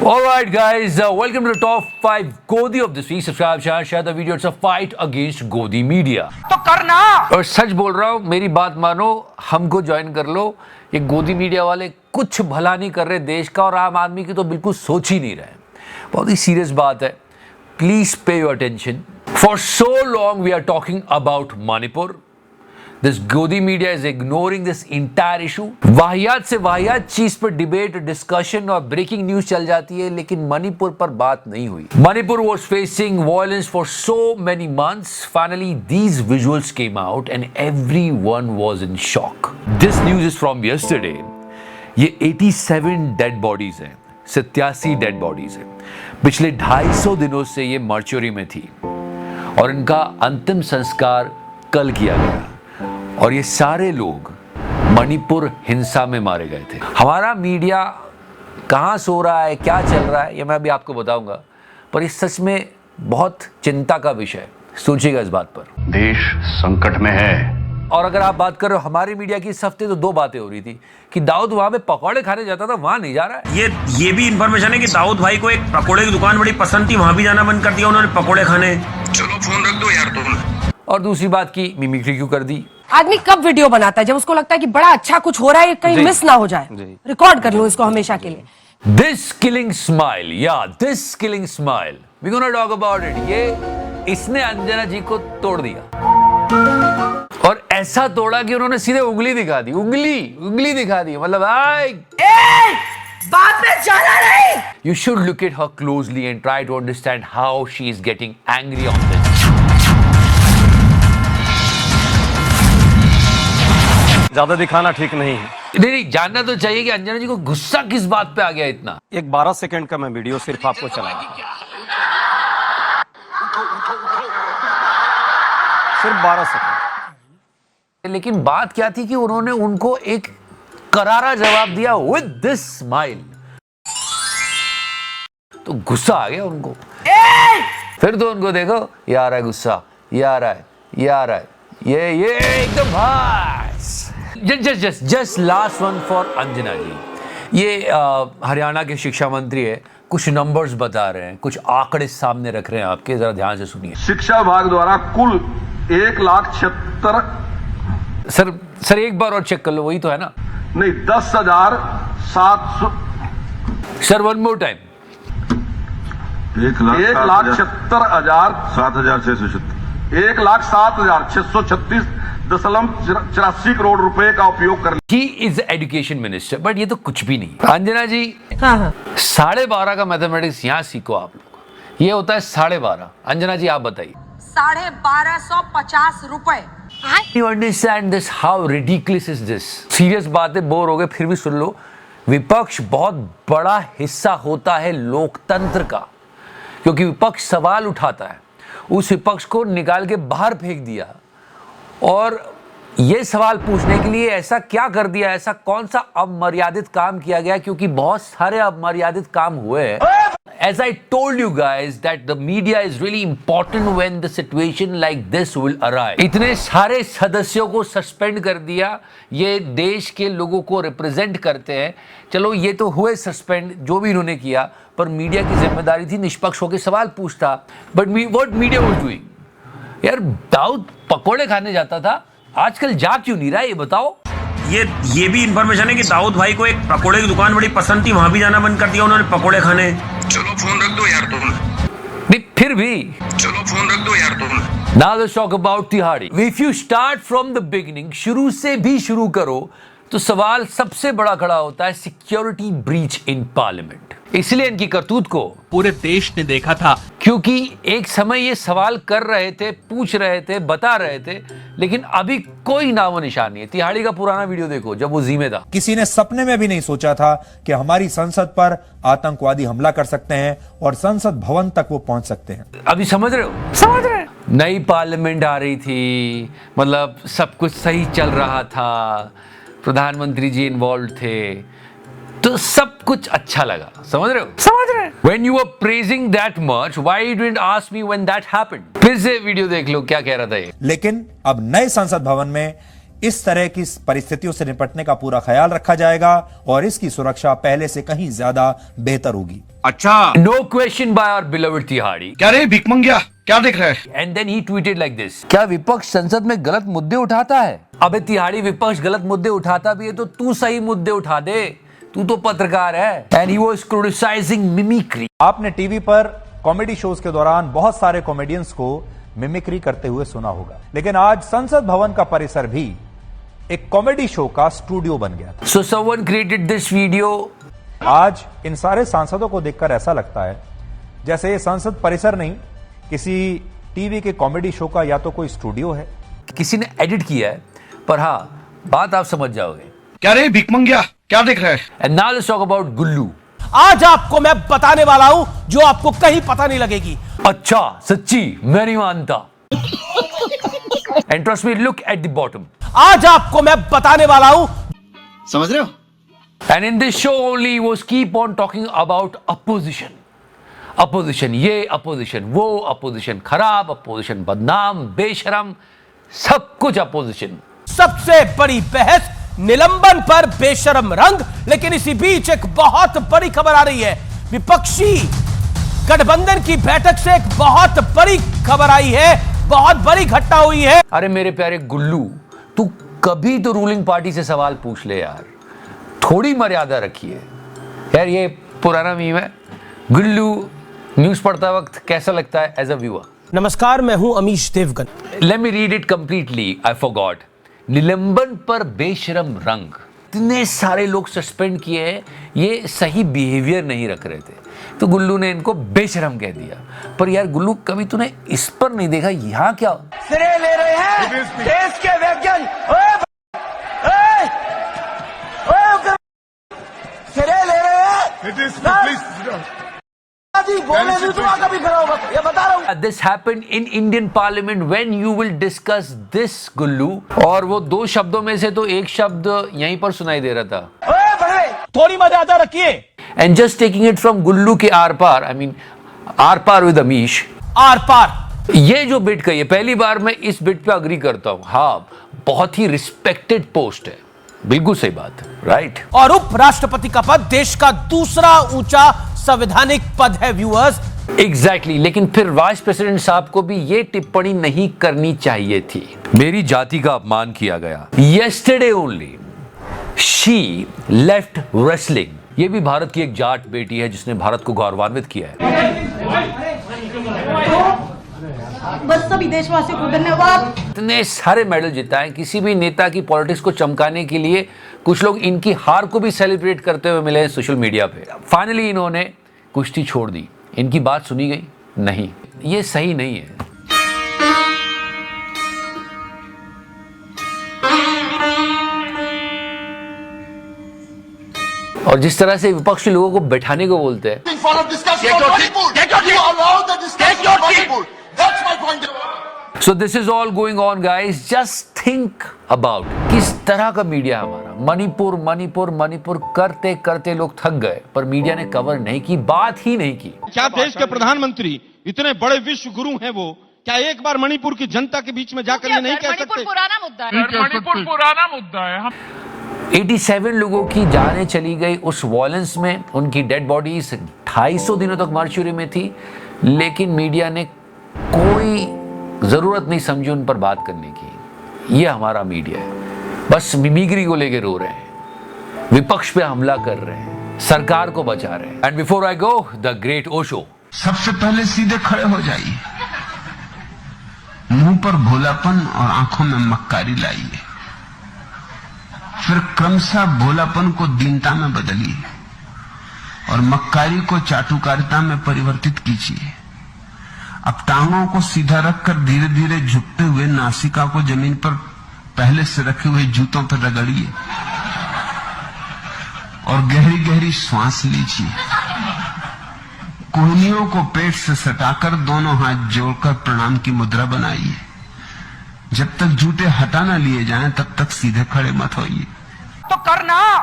Alright guys, welcome to the top 5 Godi of this week. Subscribe, share the video. It's a fight against Godi media. तो करना। और सच बोल रहा हूँ, मेरी बात मानो, हमको ज्वाइन कर लो। ये गोदी मीडिया वाले कुछ भला नहीं कर रहे देश का, और आम आदमी की तो बिल्कुल सोच ही नहीं रहे। बहुत ही सीरियस बात है। Please pay your attention. For so long we are talking about Manipur. This Godi media is ignoring this entire issue. वाहियात से वाहियात चीज पर डिबेट, डिस्कशन और ब्रेकिंग न्यूज चल जाती है, लेकिन मणिपुर पर बात नहीं हुई। Manipur was facing violence for so many months. Finally, these visuals came out and everyone was in shock. This news is from yesterday. ये 87 डेड बॉडीज हैं, 87 डेड बॉडीज हैं। पिछले 250 दिनों से ये मर्चुरी में थी और इनका अंतिम संस्कार कल किया गया। और ये सारे लोग मणिपुर हिंसा में मारे गए थे। हमारा मीडिया कहाँ सो रहा है, क्या चल रहा है, ये मैं अभी आपको बताऊंगा, पर ये सच में बहुत चिंता का विषय है। सोचिएगा इस बात पर। देश संकट में है। और अगर आप बात कर रहे हो हमारी मीडिया की, इस हफ्ते तो दो बातें हो रही थी कि दाऊद वहां पे पकौड़े खाने जाता था, वहां नहीं जा रहा है। ये भी इंफॉर्मेशन है कि दाऊद भाई को एक पकोड़े की दुकान बड़ी पसंद थी, वहां भी जाना बंद कर दिया उन्होंने पकोड़े खाने। चलो फोन रख दो यार तुम। और दूसरी बात की मिमिक्री क्यों कर दी। आदमी कब वीडियो बनाता है? जब उसको लगता है कि बड़ा अच्छा कुछ हो रहा है, कहीं मिस ना हो जाए, रिकॉर्ड कर लूं इसको हमेशा के लिए। This killing smile, this killing smile, we gonna talk about it. ये इसने अंजना जी को तोड़ दिया, और ऐसा तोड़ा कि उन्होंने सीधे उंगली दिखा दी। उंगली दिखा दी, मतलब बात में जाना नहीं। You should look at her closely and try to understand how she is getting angry on this. ज्यादा दिखाना ठीक नहीं है। नहीं, जानना तो चाहिए कि अंजना जी को गुस्सा किस बात पे आ गया इतना। एक 12 सेकंड का मैं वीडियो सिर्फ आपको चलाऊंगा, सिर्फ 12 सेकंड। लेकिन बात क्या थी कि उन्होंने उनको एक करारा जवाब दिया विद दिस स्माइल, तो गुस्सा आ गया उनको। फिर तो उनको देखो, ये आ रहा है गुस्सा, ये आ रहा है, ये आ रहा है, ये एकदम भास। Just last one for Anjana ji. ये हरियाणा के शिक्षा मंत्री है, कुछ नंबर्स बता रहे हैं, कुछ आंकड़े सामने रख रहे हैं आपके, जरा ध्यान से सुनिए। शिक्षा विभाग द्वारा कुल 1,76,000 सर एक बार और चेक कर लो, वही तो है ना? नहीं, 10,700। Sir one more time. 1,07,636 crore रुपए का उपयोग कर। He is education minister, but ये तो कुछ भी नहीं। अंजना जी, हाँ। 12.5 का मैथमेटिक्स यहाँ सीखो आप लोग, ये होता है 12.5। अंजना जी आप बताइए। 1250 रुपए। You understand this? How ridiculous is this? Serious बात है, बोर हो गए फिर भी सुन लो। विपक्ष बहुत बड़ा हिस्सा होता है लोकतंत्र का, क्योंकि विपक्ष सवाल उठाता है। उस विपक्ष को निकाल के बाहर फेंक दिया, और ये सवाल पूछने के लिए ऐसा क्या कर दिया, ऐसा कौन सा अमर्यादित काम किया गया, क्योंकि बहुत सारे अमर्यादित काम हुए हैं। As I told you guys that the media is really important when the situation like this will arise. इतने सारे सदस्यों को सस्पेंड कर दिया, ये देश के लोगों को रिप्रेजेंट करते हैं। चलो ये तो हुए सस्पेंड, जो भी इन्होंने किया, पर मीडिया की जिम्मेदारी थी निष्पक्ष होकर सवाल पूछता। But what media was doing, यार दाऊद पकोड़े खाने जाता था, आजकल जा क्यों नहीं रहा है, ये बताओ। ये भी इंफॉर्मेशन है कि दाऊद भाई को एक पकोड़े की दुकान बड़ी पसंद थी, वहां भी जाना बंद कर दिया उन्होंने पकोड़े खाने। चलो फोन रख दो यार तुम। नहीं, फिर भी चलो फोन रख दो यार तुम। Now let's talk about तिहाड़ी। If you start from the beginning, शुरू से भी शुरू करो, तो सवाल सबसे बड़ा खड़ा होता है सिक्योरिटी ब्रीच इन पार्लियामेंट। इसलिए इनकी करतूत को पूरे देश ने देखा था, क्योंकि एक समय ये सवाल कर रहे थे, पूछ रहे थे, बता रहे थे, लेकिन अभी कोई नामो निशान नहीं है। तिहाड़ी का पुराना वीडियो देखो, जब वो जिम्मे था। किसी ने सपने में भी नहीं सोचा था कि हमारी संसद पर आतंकवादी हमला कर सकते हैं और संसद भवन तक वो पहुंच सकते हैं। अभी समझ रहे हो? समझ रहे हो? नई पार्लियामेंट आ रही थी, मतलब सब कुछ सही चल रहा था, प्रधानमंत्री जी इन्वॉल्व थे, तो सब कुछ अच्छा लगा। समझ रहे हो? समझ रहे। When you were praising that much, why you didn't ask me when that happened? फिर से वीडियो देख लो, क्या कह रहा था ये। लेकिन अब नए संसद भवन में इस तरह की परिस्थितियों से निपटने का पूरा ख्याल रखा जाएगा और इसकी सुरक्षा पहले से कहीं ज्यादा बेहतर होगी। अच्छा no question by our beloved Tihadi. क्या रे भिकमंगिया, क्या देख रहा है? And then he tweeted like this, क्या विपक्ष संसद में गलत मुद्दे उठाता है? अबे तिहाड़ी, विपक्ष गलत मुद्दे उठाता भी है तो तू सही मुद्दे उठा दे, तू तो पत्रकार है। And he was criticising mimicry. आपने टीवी पर कॉमेडी शोज के दौरान बहुत सारे कॉमेडियंस को मिमिक्री करते हुए सुना होगा, लेकिन आज संसद भवन का परिसर भी एक कॉमेडी शो का स्टूडियो बन गया था। So someone created this video। आज इन सारे सांसदों को देखकर ऐसा लगता है जैसे ये संसद परिसर नहीं, किसी टीवी के कॉमेडी शो का या तो कोई स्टूडियो है। किसी ने एडिट किया है, पर हाँ बात आप समझ जाओगे। क्या रे भिकमंगिया, क्या देख रहा है? And now let's talk about Gullu. आज आपको मैं बताने वाला हूं जो आपको कहीं पता नहीं लगेगी। अच्छा सच्ची, मैं नहीं मानता। And trust me, look at the bottom. आज आपको मैं बताने वाला हूं, समझ रहे हो? And in this show only he was keep on talking about opposition. Opposition ये, opposition वो, opposition खराब, opposition बदनाम, बेशरम, सब कुछ opposition। सबसे बड़ी बहस निलंबन पर बेशरम रंग। लेकिन इसी बीच एक बहुत बड़ी खबर आ रही है। विपक्षी गठबंधन की बैठक से एक बहुत बड़ी खबर आई है, बहुत बड़ी घटना हुई है। अरे मेरे प्यारे गुल्लू, तू कभी तो रूलिंग पार्टी से सवाल पूछ ले यार, थोड़ी मर्यादा रखिए यार। ये पुराना मीम है। गुल्लू न्यूज पढ़ता वक्त कैसा लगता है एज अ व्यूअर? नमस्कार, मैं हूं Amish Devgan. Let me read it completely, I forgot. निलंबन पर बेशरम रंग। इतने सारे लोग सस्पेंड किए हैं, ये सही बिहेवियर नहीं रख रहे थे, तो गुल्लू ने इनको बेशरम कह दिया। पर यार गुल्लू, कभी तूने इस पर नहीं देखा यहाँ क्या सिरे ले रहे हैं देश के वैज्ञानिक, सिरे ले रहे हैं। बोलने भी तो कभी खड़ा होगा, ये बता रहा हूं। This happened in Indian Parliament when you will discuss this, गुल्लू। और वो दो शब्दों में से तो एक शब्द यहीं पर सुनाई दे रहा था। थोड़ी मर्यादा रखिए। And just taking it from Gullu के आर पार, I mean आर पार with अमीश, आर पार। ये जो बिट कही है, पहली बार मैं इस बिट पे अग्री करता हूं। हाँ, बहुत ही रिस्पेक्टेड पोस्ट है, बिल्कुल सही बात, राइट। और उपराष्ट्रपति का पद देश का दूसरा ऊंचा संवैधानिक पद है व्यूअर्स। एग्जैक्टली, लेकिन फिर वाइस प्रेसिडेंट साहब को भी ये टिप्पणी नहीं करनी चाहिए थी। मेरी जाति का अपमान किया गया। Yesterday only she left wrestling. ये भी भारत की एक जाट बेटी है जिसने भारत को गौरवान्वित किया है। बस सभी देशवासियों को धन्यवाद। इतने सारे मेडल जिताए, किसी भी नेता की पॉलिटिक्स को चमकाने के लिए कुछ लोग इनकी हार को भी सेलिब्रेट करते हुए मिले सोशल मीडिया पे। फाइनली इन्होंने कुश्ती छोड़ दी, इनकी बात सुनी गई नहीं, ये सही नहीं है। और जिस तरह से विपक्षी लोगों को बैठाने को बोलते हैं, So this is all going on, guys. Just think about किस तरह का मीडिया हमारा। मणिपुर मणिपुर मणिपुर करते करते लोग थक गए, पर मीडिया ने कवर नहीं की, बात ही नहीं की। क्या देश के प्रधानमंत्री इतने बड़े विश्व गुरु हैं, वो क्या एक बार मणिपुर की जनता के बीच में जाकर ये नहीं कह सकते? मणिपुर पुराना मुद्दा है। मणिपुर पुराना मुद्दा है। 87 लोगों की जानें चली गई उस वॉयलेंस में, उनकी डेड बॉडीज 250 दिनों तक मॉर्चुरी में थी, लेकिन मीडिया ने कोई जरूरत नहीं समझी उन पर बात करने की। ये हमारा मीडिया है, बस मिमिक्री को लेके रो रहे हैं, विपक्ष पे हमला कर रहे हैं, सरकार को बचा रहे हैं। And before I go, the great Osho. सबसे पहले सीधे खड़े हो जाइए, मुंह पर भोलापन और आंखों में मक्कारी लाइए, फिर क्रमशः भोलापन को दीनता में बदलिए और मक्कारी को चाटुकारिता में परिवर्तित कीजिए। अब टांगों को सीधा रखकर धीरे धीरे झुकते हुए नासिका को जमीन पर पहले से रखे हुए जूतों पर रगड़िए और गहरी गहरी श्वास लीजिए। कोहनियों को पेट से सटाकर दोनों हाथ जोड़कर प्रणाम की मुद्रा बनाइए। जब तक जूते हटा न लिए जाएं, तब तक सीधे खड़े मत होइए। तो करना